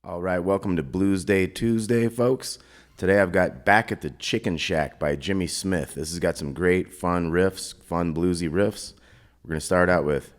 All right, welcome to BluesDay Tuesday, folks. Today I've got Back at the Chicken Shack by Jimmy Smith. This has got some great fun riffs, fun bluesy riffs. We're going to start out with...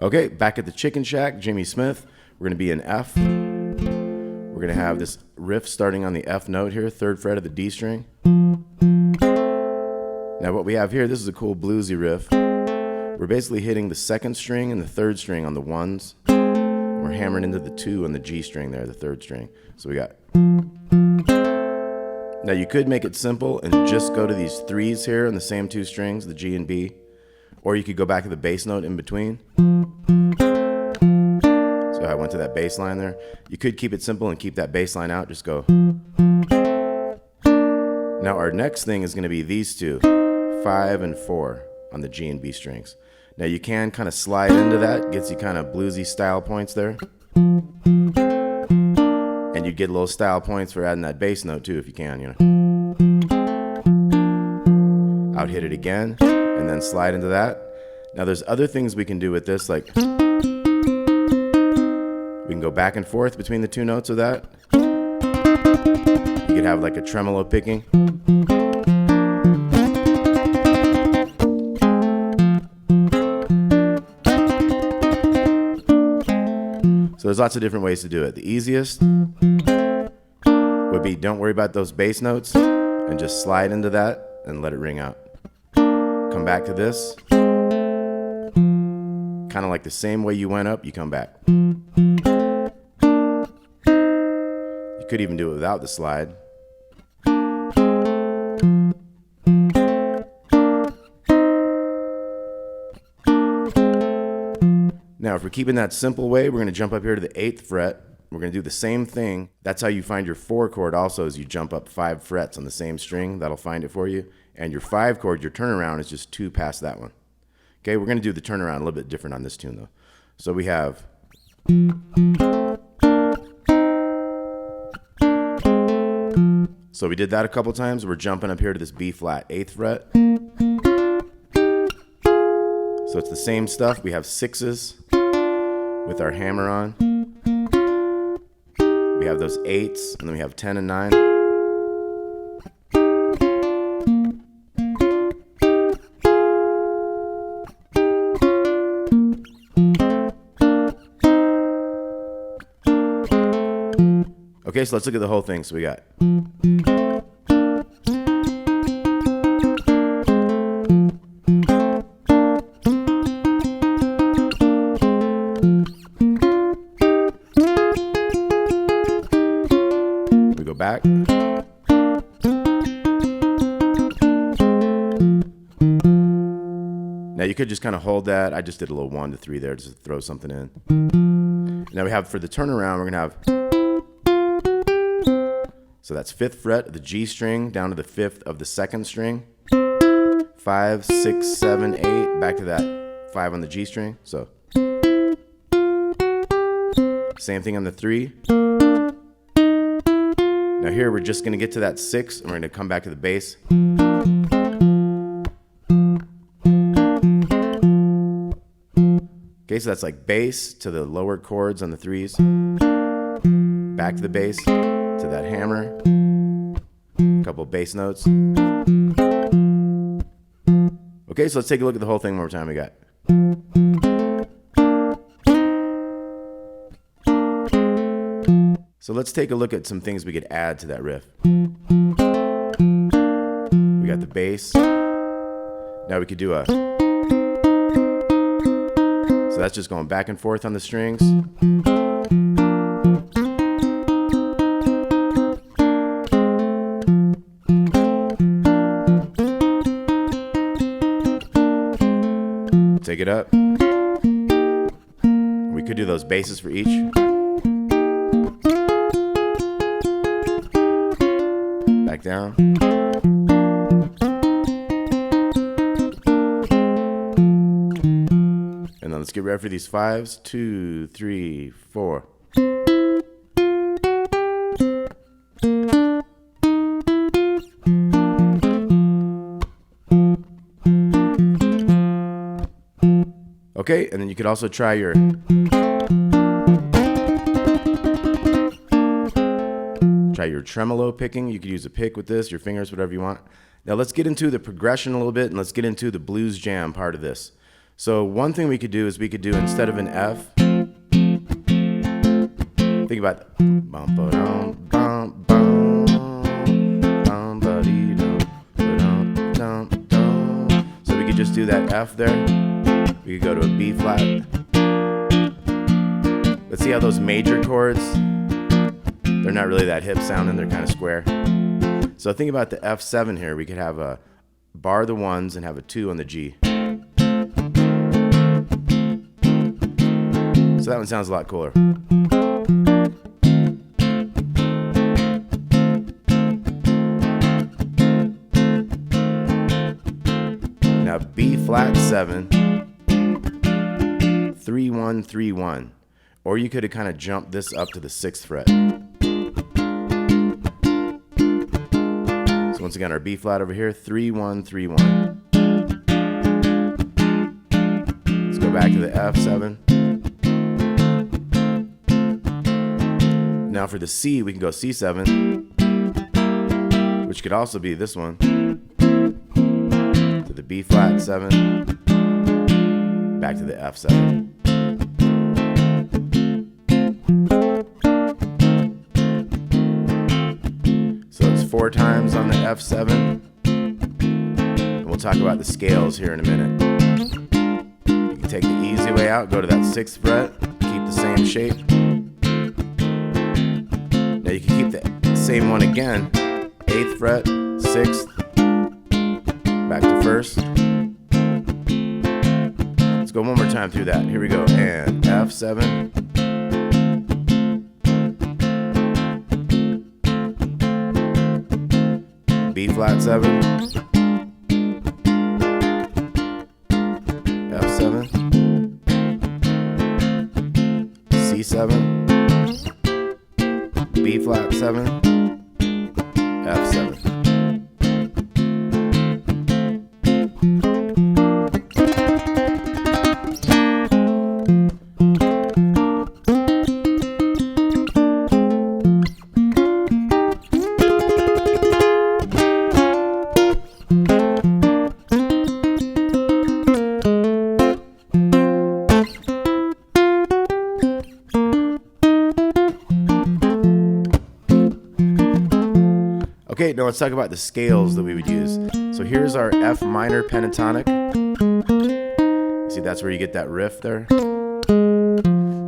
Okay, Back at the Chicken Shack, Jimmy Smith. We're going to be in F. We're going to have this riff starting on the F note here, 3rd fret of the D string. Now what we have here, this is a cool bluesy riff. We're basically hitting the 2nd string and the 3rd string on the 1s. We're hammering into the 2 on the G string there, the 3rd string. So we got... Now you could make it simple and just go to these 3s here on the same 2 strings, the G and B. Or you could go back to the bass note in between. So I went to that bass line there. You could keep it simple and keep that bass line out. Just go. Now our next thing is going to be these two, 5 and 4 on the G and B strings. Now you can kind of slide into that. Gets you kind of bluesy style points there. And you get little style points for adding that bass note too if you can, you know. Out hit it again. And then slide into that. Now there's other things we can do with this, like we can go back and forth between the 2 notes of that. You could have like a tremolo picking. So there's lots of different ways to do it. The easiest would be don't worry about those bass notes and just slide into that and let it ring out. Come back to this. Kind of like the same way you went up, you come back. You could even do it without the slide. Now, if we're keeping that simple way, we're going to jump up here to the 8th fret. We're going to do the same thing. That's how you find your 4 chord also, is you jump up 5 frets on the same string. That'll find it for you. And your 5 chord, your turnaround is just 2 past that one. Okay, we're going to do the turnaround a little bit different on this tune though. So we have... So we did that a couple times. We're jumping up here to this B flat 8th fret. So it's the same stuff. We have 6s with our hammer on. We have those 8s, and then we have 10 and 9. Okay, so let's look at the whole thing. So we got... We go back. Now you could just kind of hold that. I just did a little 1 to 3 there just to throw something in. Now we have, for the turnaround, we're going to have... So that's 5th fret of the G string down to the 5th of the 2nd string. 5, 6, 7, 8, back to that 5 on the G string. So same thing on the 3. Now here we're just going to get to that 6 and we're going to come back to the bass. Okay, so that's like bass to the lower chords on the 3s. Back to the bass. To that hammer, a couple bass notes. Okay, so let's take a look at the whole thing one more time. We got... So let's take a look at some things we could add to that riff. We got the bass. Now we could do a... So that's just going back and forth on the strings. Take it up. We could do those basses for each. Back down. And then let's get ready for these fives. 2, 3, 4. Okay, and then you could also try your tremolo picking. You could use a pick with this, your fingers, whatever you want. Now let's get into the progression a little bit, and let's get into the blues jam part of this. So one thing we could do is we could do, instead of an F, think about so we could just do that F there. We could go to a B flat. Let's see how those major chords, they're not really that hip sounding, they're kind of square. So think about the F7 here. We could have a bar the ones and have a 2 on the G. So that one sounds a lot cooler. Now B flat 7, 3 1 3 1, or you could have kind of jumped this up to the 6th fret. So once again, our B flat over here, 3 1 3 1. Let's go back to the F7. Now for the C, we can go C7, which could also be this one, to the B flat 7, back to the F7. So it's 4 times on the F7, and we'll talk about the scales here in a minute. You can take the easy way out, go to that 6th fret, keep the same shape. Now you can keep the same one again, 8th fret, 6th, back to 1st. Let's go one more time through that. Here we go. And F7. B flat 7. F7. C7. B flat 7, F7. Okay, now let's talk about the scales that we would use. So here's our F minor pentatonic. See, that's where you get that riff there.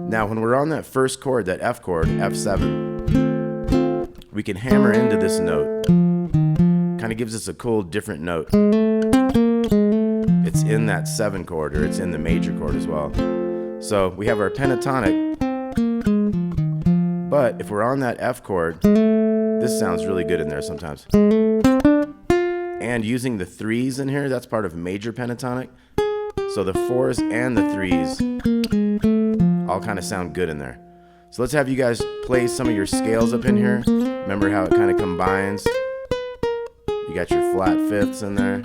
Now, when we're on that first chord, that F chord, F7, we can hammer into this note. Kind of gives us a cool, different note. It's in that 7 chord, or it's in the major chord as well. So we have our pentatonic, but if we're on that F chord, this sounds really good in there sometimes. And using the 3s in here, that's part of major pentatonic. So the 4s and the 3s all kind of sound good in there. So let's have you guys play some of your scales up in here. Remember how it kind of combines? You got your flat 5ths in there.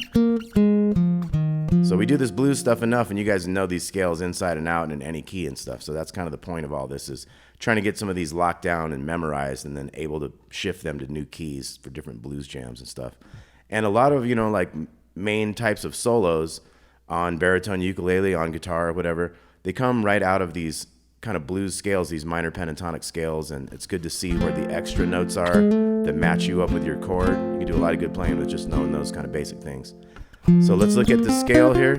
So we do this blues stuff enough, and you guys know these scales inside and out and in any key and stuff. So that's kind of the point of all this, is trying to get some of these locked down and memorized, and then able to shift them to new keys for different blues jams and stuff. And a lot of, you know, like main types of solos on baritone ukulele, on guitar, or whatever, they come right out of these kind of blues scales, these minor pentatonic scales, and it's good to see where the extra notes are that match you up with your chord. You can do a lot of good playing with just knowing those kind of basic things. So let's look at the scale here. You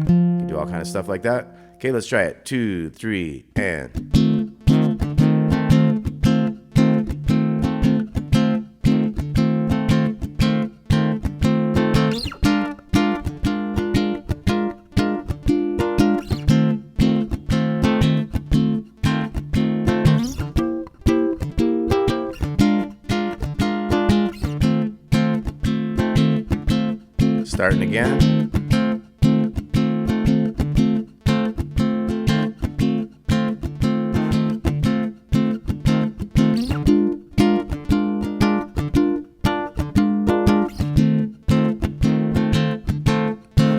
can do all kind of stuff like that. Okay, let's try it. 2, 3, and... Starting again.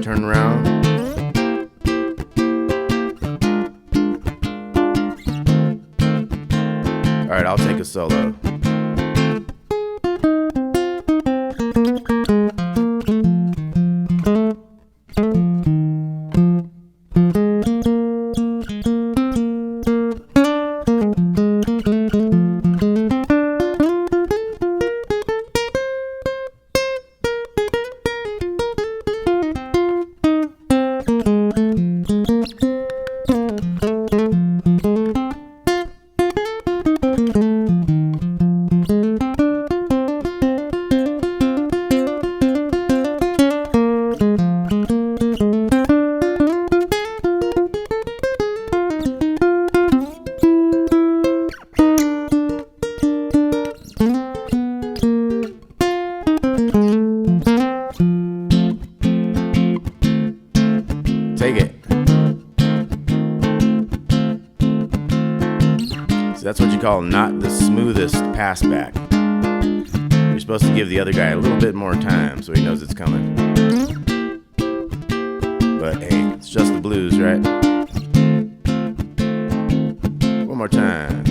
Turn around. All right, I'll take a solo. Take it. So that's what you call not the smoothest pass back. You're supposed to give the other guy a little bit more time so he knows it's coming. But hey, it's just the blues, right? One more time.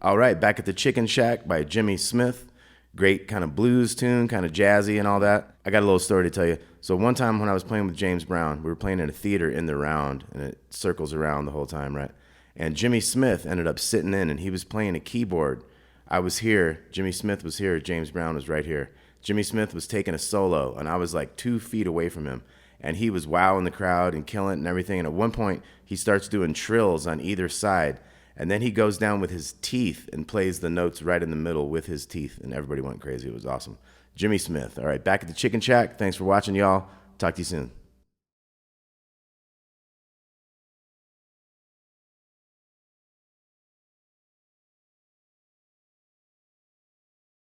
All right, back at the Chicken Shack by Jimmy Smith. Great kind of blues tune, kind of jazzy and all that. I got a little story to tell you. So one time when I was playing with James Brown, we were playing in a theater in the round, and it circles around the whole time, right? And Jimmy Smith ended up sitting in, and he was playing a keyboard. I was here, Jimmy Smith was here, James Brown was right here. Jimmy Smith was taking a solo, and I was like 2 feet away from him. And he was wowing the crowd and killing it and everything. And at one point, he starts doing trills on either side. And then he goes down with his teeth and plays the notes right in the middle with his teeth. And everybody went crazy. It was awesome. Jimmy Smith. All right, back at the Chicken Shack. Thanks for watching, y'all. Talk to you soon.